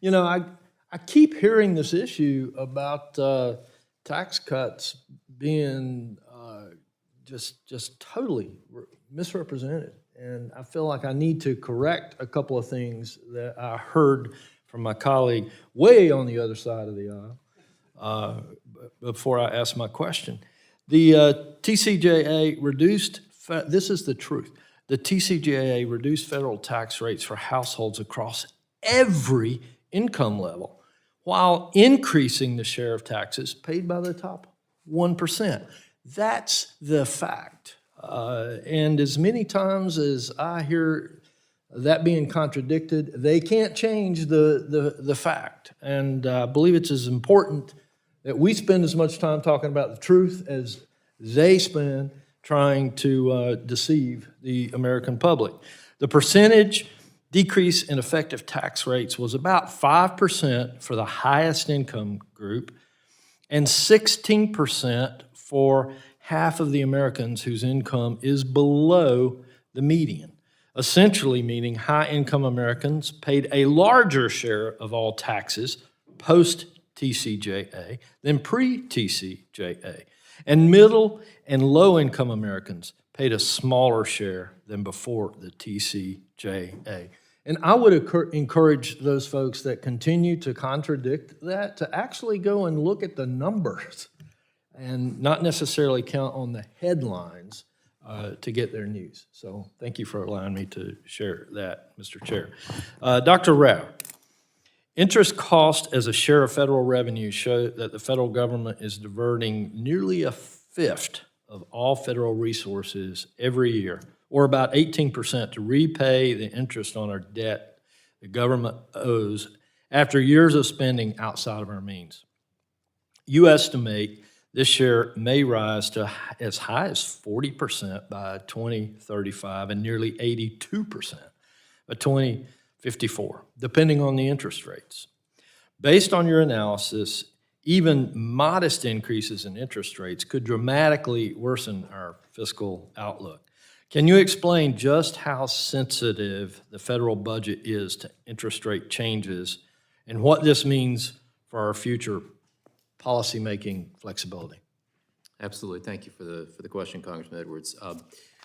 You know, I keep hearing this issue about tax cuts being just totally misrepresented. And I feel like I need to correct a couple of things that I heard from my colleague way on the other side of the aisle before I ask my question. The TCJA reduced, this is the truth, the TCJA reduced federal tax rates for households across every income level while increasing the share of taxes paid by the top 1%. That's the fact. And as many times as I hear that being contradicted, they can't change the fact. And I believe it's as important that we spend as much time talking about the truth as they spend trying to deceive the American public. The percentage decrease in effective tax rates was about 5% for the highest income group and 16% for half of the Americans whose income is below the median, essentially meaning high-income Americans paid a larger share of all taxes post-TCJA than pre-TCJA, and middle and low-income Americans paid a smaller share than before the TCJA. And I would encourage those folks that continue to contradict that to actually go and look at the numbers and not necessarily count on the headlines to get their news. So thank you for allowing me to share that, Mr. Chair. Dr. Rao, interest cost as a share of federal revenue show that the federal government is diverting nearly a fifth of all federal resources every year, or about 18%, to repay the interest on our debt the government owes after years of spending outside of our means. You estimate this share may rise to as high as 40% by 2035 and nearly 82% by 2054, depending on the interest rates. Based on your analysis, even modest increases in interest rates could dramatically worsen our fiscal outlook. Can you explain just how sensitive the federal budget is to interest rate changes and what this means for our future policymaking flexibility? Absolutely. Thank you for the question, Congressman Edwards.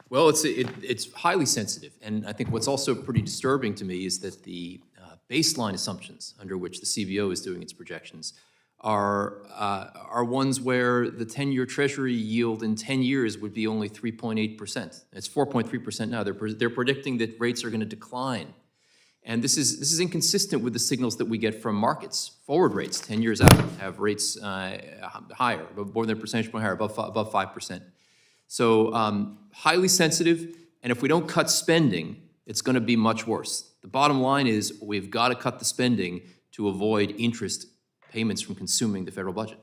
Well, it's highly sensitive, and I think what's also pretty disturbing to me is that the baseline assumptions under which the CBO is doing its projections are ones where the 10-year Treasury yield in 10 years would be only 3.8%. It's 4.3% now. They're predicting that rates are going to decline. And this is inconsistent with the signals that we get from markets. Forward rates, 10 years out, have rates higher, more than a percentage point higher, above 5%. So highly sensitive, and if we don't cut spending, it's going to be much worse. The bottom line is we've got to cut the spending to avoid interest payments from consuming the federal budget.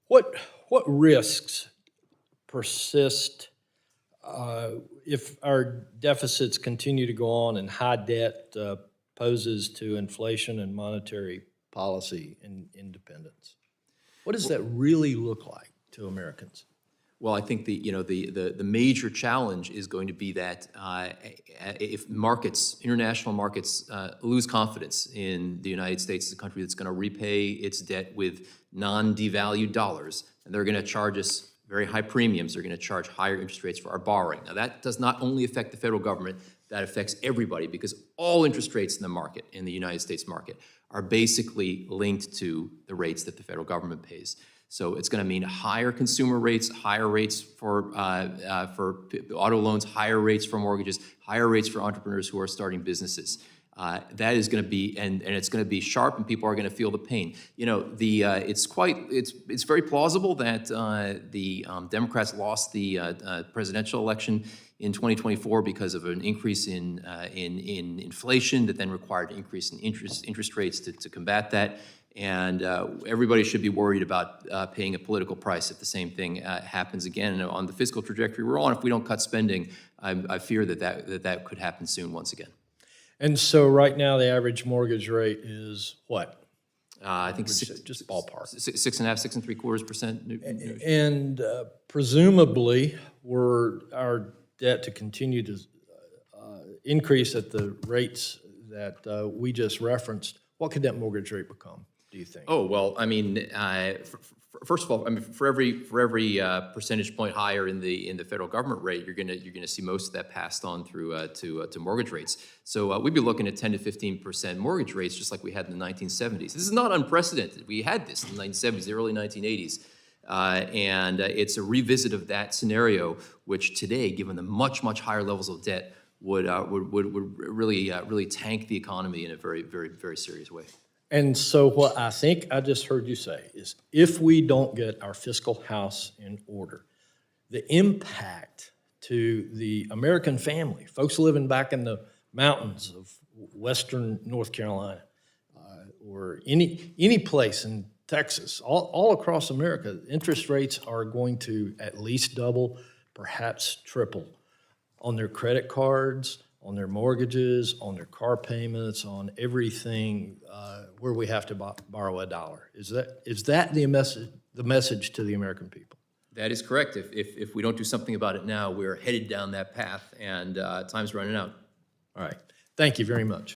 What risks persist if our deficits continue to go on and high debt poses to inflation and monetary policy and independence? What does that really look like to Americans? Well, I think the major challenge is going to be that if markets, international markets, lose confidence in the United States as a country that's going to repay its debt with non-devalued dollars, and they're going to charge us very high premiums, they're going to charge higher interest rates for our borrowing. Now, that does not only affect the federal government, that affects everybody, because all interest rates in the market, in the United States market, are basically linked to the rates that the federal government pays. So it's going to mean higher consumer rates, higher rates for auto loans, higher rates for mortgages, higher rates for entrepreneurs who are starting businesses. That is going to be, and it's going to be sharp, and people are going to feel the pain. You know, it's very plausible that the Democrats lost the presidential election in 2024 because of an increase in inflation that then required an increase in interest rates to combat that. And everybody should be worried about paying a political price if the same thing happens again. And on the fiscal trajectory we're on, if we don't cut spending, I fear that could happen soon once again. And so right now the average mortgage rate is what? I think just ballpark. 6.5%, 6.75%. And presumably, were our debt to continue to increase at the rates that we just referenced, what could that mortgage rate become, do you think? Oh, well, I mean, first of all, I mean, for every percentage point higher in the federal government rate, you're gonna see most of that passed on through to mortgage rates. So we'd be looking at 10 to 15% mortgage rates, just like we had in the 1970s. This is not unprecedented. We had this in the 1970s, the early 1980s. And it's a revisit of that scenario, which today, given the much higher levels of debt, would really tank the economy in a very serious way. And so what I think I just heard you say is if we don't get our fiscal house in order, the impact to the American family, folks living back in the mountains of western North Carolina, or any place in Texas, all across America, interest rates are going to at least double, perhaps triple on their credit cards, on their mortgages, on their car payments, on everything where we have to borrow a dollar. Is that the message to the American people? That is correct. If we don't do something about it now, we're headed down that path, and time's running out. All right. Thank you very much.